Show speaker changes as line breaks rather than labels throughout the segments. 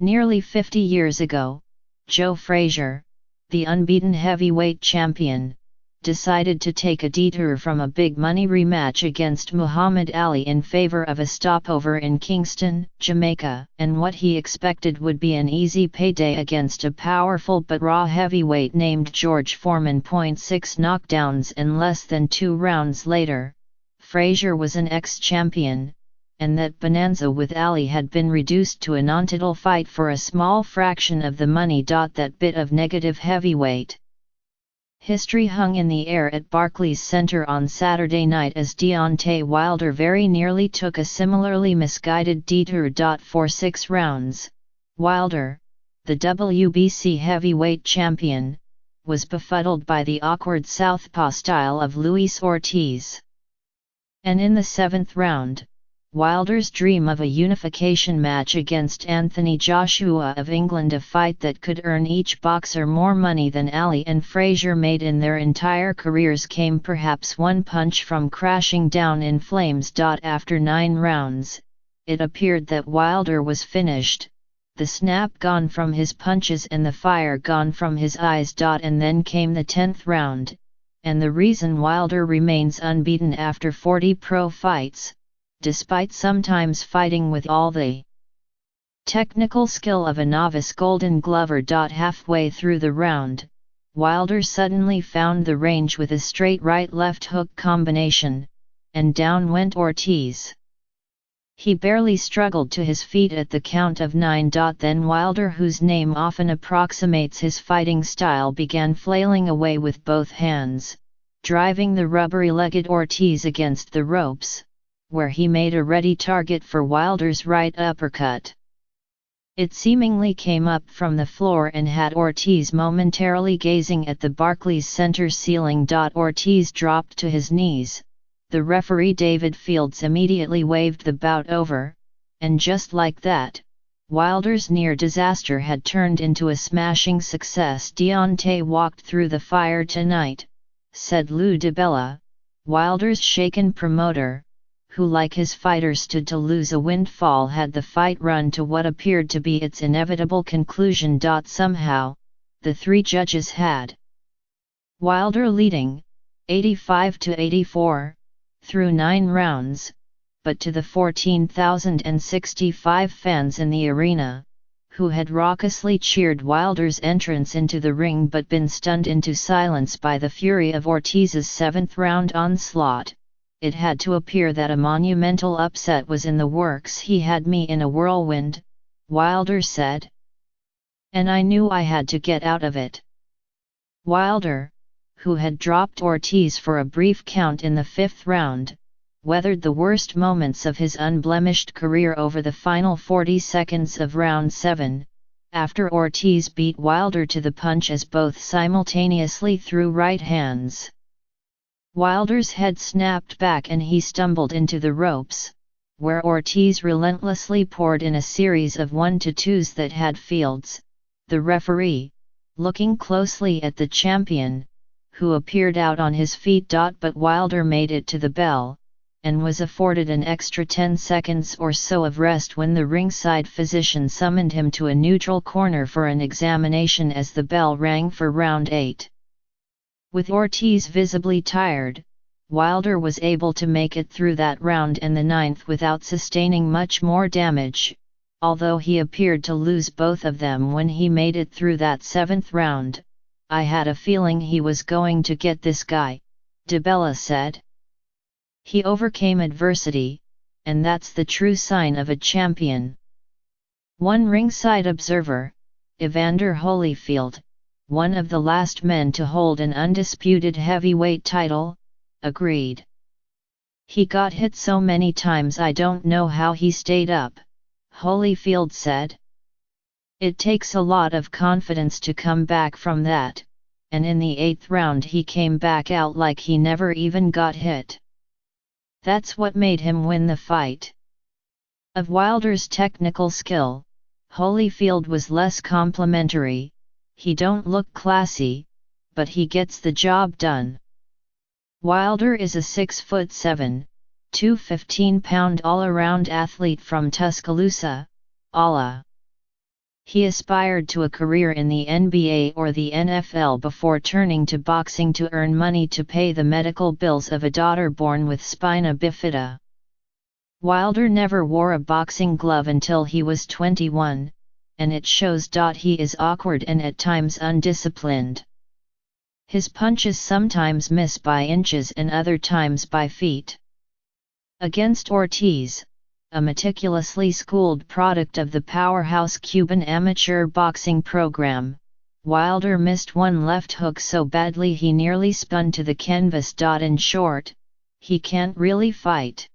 Nearly 50 years ago, Joe Frazier, the unbeaten heavyweight champion, decided to take a detour from a big money rematch against Muhammad Ali in favor of a stopover in Kingston, Jamaica, and what he expected would be an easy payday against a powerful but raw heavyweight named George Foreman. 6 knockdowns in less than 2 rounds later, Frazier was an ex-champion, and that bonanza with Ali had been reduced to a non-title fight for a small fraction of the money. That bit of negative heavyweight history hung in the air at Barclays Center on Saturday night as Deontay Wilder very nearly took a similarly misguided detour. For 6 rounds, Wilder, the WBC heavyweight champion, was befuddled by the awkward southpaw style of Luis Ortiz. And in the 7th round, Wilder's dream of a unification match against Anthony Joshua of England, a fight that could earn each boxer more money than Ali and Frazier made in their entire careers, came perhaps one punch from crashing down in flames. After 9 rounds, it appeared that Wilder was finished, the snap gone from his punches and the fire gone from his eyes. And then came the 10th round, and the reason Wilder remains unbeaten after 40 pro fights, despite sometimes fighting with all the technical skill of a novice Golden Glover. Halfway through the round, Wilder suddenly found the range with a straight right-left hook combination, and down went Ortiz. He barely struggled to his feet at the count of 9. Then Wilder, whose name often approximates his fighting style, began flailing away with both hands, driving the rubbery-legged Ortiz against the ropes, where he made a ready target for Wilder's right uppercut. It seemingly came up from the floor and had Ortiz momentarily gazing at the Barclays Center ceiling. Ortiz dropped to his knees. The referee David Fields immediately waved the bout over, and just like that, Wilder's near disaster had turned into a smashing success. Deontay walked through the fire tonight, said Lou DiBella, Wilder's shaken promoter, who like his fighter stood to lose a windfall had the fight run to what appeared to be its inevitable conclusion. Somehow, the 3 judges had Wilder leading, 85-84, through 9 rounds, but to the 14,065 fans in the arena, who had raucously cheered Wilder's entrance into the ring but been stunned into silence by the fury of Ortiz's 7th round onslaught, it had to appear that a monumental upset was in the works. He had me in a whirlwind, Wilder said. And I knew I had to get out of it. Wilder, who had dropped Ortiz for a brief count in the 5th round, weathered the worst moments of his unblemished career over the final 40 seconds of round 7, after Ortiz beat Wilder to the punch as both simultaneously threw right hands. Wilder's head snapped back and he stumbled into the ropes, where Ortiz relentlessly poured in a series of 1-2s that had Fields, the referee, looking closely at the champion, who appeared out on his feet. But Wilder made it to the bell, and was afforded an extra 10 seconds or so of rest when the ringside physician summoned him to a neutral corner for an examination as the bell rang for round 8. With Ortiz visibly tired, Wilder was able to make it through that round and the 9th without sustaining much more damage, although he appeared to lose both of them when he made it through that 7th round. I had a feeling he was going to get this guy, DiBella said. He overcame adversity, and that's the true sign of a champion. One ringside observer, Evander Holyfield, one of the last men to hold an undisputed heavyweight title, agreed. He got hit so many times I don't know how he stayed up, Holyfield said. It takes a lot of confidence to come back from that, and in the 8th round he came back out like he never even got hit. That's what made him win the fight. Of Wilder's technical skill, Holyfield was less complimentary. He don't look classy, but he gets the job done. Wilder is a 6'7", 215-pound all-around athlete from Tuscaloosa, Ala. He aspired to a career in the NBA or the NFL before turning to boxing to earn money to pay the medical bills of a daughter born with spina bifida. Wilder never wore a boxing glove until he was 21, and it shows. He is awkward and at times undisciplined. His punches sometimes miss by inches and other times by feet. Against Ortiz, a meticulously schooled product of the powerhouse Cuban amateur boxing program, Wilder missed one left hook so badly he nearly spun to the canvas. In short, he can't really fight.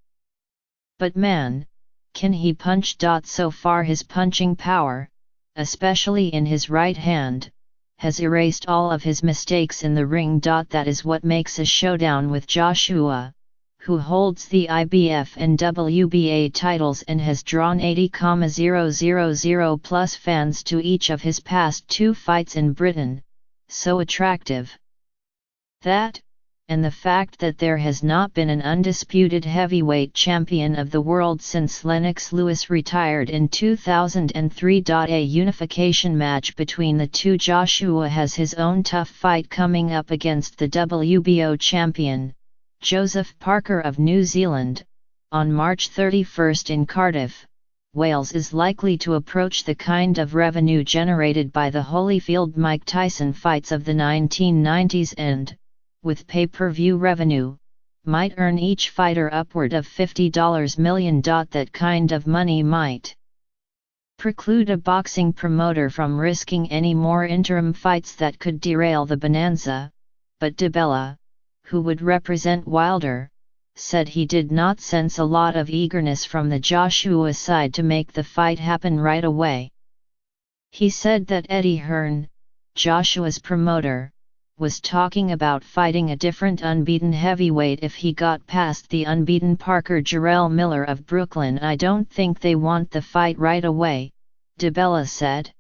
But man, can he punch. So far his punching power, especially in his right hand, has erased all of his mistakes in the ring. That is what makes a showdown with Joshua, who holds the IBF and WBA titles and has drawn 80,000 plus fans to each of his past 2 fights in Britain, so attractive. That, and the fact that there has not been an undisputed heavyweight champion of the world since Lennox Lewis retired in 2003. A unification match between the two. Joshua has his own tough fight coming up against the WBO champion, Joseph Parker of New Zealand, on March 31 in Cardiff. Wales is likely to approach the kind of revenue generated by the Holyfield Mike Tyson fights of the 1990s and, with pay-per-view revenue, might earn each fighter upward of $50 million. That kind of money might preclude a boxing promoter from risking any more interim fights that could derail the bonanza, but DiBella, who would represent Wilder, said he did not sense a lot of eagerness from the Joshua side to make the fight happen right away. He said that Eddie Hearn, Joshua's promoter, was talking about fighting a different unbeaten heavyweight if he got past the unbeaten Parker. Jarrell Miller of Brooklyn: I don't think they want the fight right away, DiBella said.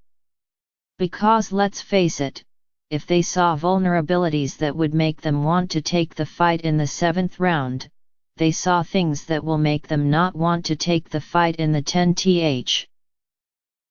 Because let's face it, if they saw vulnerabilities that would make them want to take the fight in the 7th round, they saw things that will make them not want to take the fight in the 10th.